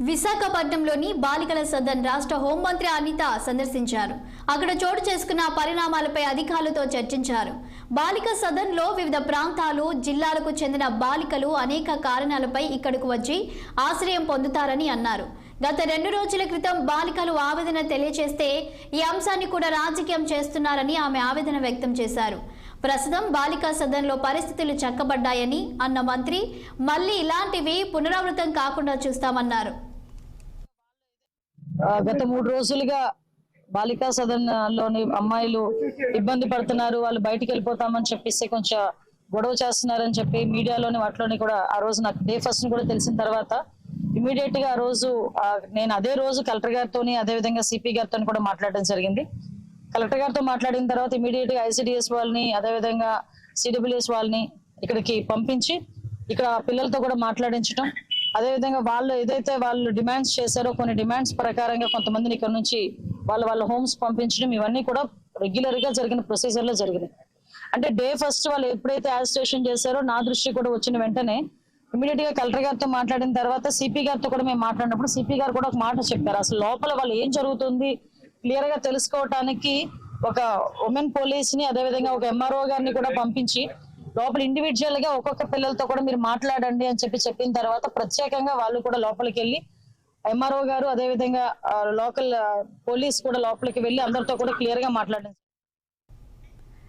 విశాఖపట్నంలోని బాలికల సదన్ రాష్ట్ర హోంమంత్రి అనిత సందర్శించారు. అక్కడ చోటు చేసుకున్న పరిణామాలపై అధికారులతో చర్చించారు. బాలిక సదన్లో వివిధ ప్రాంతాలు, జిల్లాలకు చెందిన బాలికలు అనేక కారణాలపై ఇక్కడకు వచ్చి ఆశ్రయం పొందుతారని అన్నారు. గత 2 రోజుల క్రితం బాలికలు ఆవేదన తెలియజేస్తే ఈ అంశాన్ని కూడా రాజకీయం చేస్తున్నారని ఆమె ఆవేదన వ్యక్తం చేశారు. ప్రస్తుతం బాలికా సదన్లో పరిస్థితులు చక్కబడ్డాయని అన్న మంత్రి మళ్లీ ఇలాంటివి పునరావృతం కాకుండా చూస్తామన్నారు. గత 3 రోజులుగా బాలికా సదన్ లోని అమ్మాయిలు ఇబ్బంది పడుతున్నారు, వాళ్ళు బయటికి వెళ్ళిపోతామని చెప్పేసి కొంచెం గొడవ చేస్తున్నారని చెప్పి మీడియాలోని వాటిలోని కూడా ఆ రోజు నాకు డే ఫస్ట్ కూడా తెలిసిన తర్వాత ఇమీడియట్ గా ఆ రోజు నేను అదే రోజు కలెక్టర్ గారితోని అదే విధంగా సిపి గారితో కూడా మాట్లాడడం జరిగింది. కలెక్టర్ గారితో మాట్లాడిన తర్వాత ఇమీడియట్ గా ఐసిడిఎస్ వాళ్ళని అదేవిధంగా సిడబ్ల్యూఎస్ వాళ్ళని ఇక్కడికి పంపించి ఇక్కడ పిల్లలతో కూడా మాట్లాడించడం, అదేవిధంగా వాళ్ళు ఏదైతే వాళ్ళు డిమాండ్స్ చేశారో కొన్ని డిమాండ్స్ ప్రకారంగా కొంతమందిని ఇక్కడ నుంచి వాళ్ళ హోమ్స్ పంపించడం, ఇవన్నీ కూడా రెగ్యులర్ గా జరిగిన ప్రొసీజర్ లో జరిగినాయి. అంటే డే ఫస్ట్ వాళ్ళు ఎప్పుడైతే యాజిటేషన్ చేశారో నా దృష్టి కూడా వచ్చిన వెంటనే ఇమీడియట్ గా కలెక్టర్ గారితో మాట్లాడిన తర్వాత సిపి గారితో కూడా మేము మాట్లాడినప్పుడు సిపి గారు కూడా ఒక మాట చెప్పారు. అసలు లోపల వాళ్ళు ఏం జరుగుతుంది క్లియర్ గా తెలుసుకోవటానికి ఒక ఉమెన్ పోలీస్ ని అదేవిధంగా ఒక ఎంఆర్ఓ గారిని కూడా పంపించి లోపల ఇండివిజువల్ గా ఒక్కొక్క పిల్లలతో కూడా మీరు మాట్లాడండి అని చెప్పిన తర్వాత ప్రత్యేకంగా వాళ్ళు కూడా లోపలికి వెళ్ళి ఎంఆర్ఓ గారు అదేవిధంగా లోకల్ పోలీస్ కూడా లోపలికి వెళ్ళి అందరితో కూడా క్లియర్ గా మాట్లాడారు.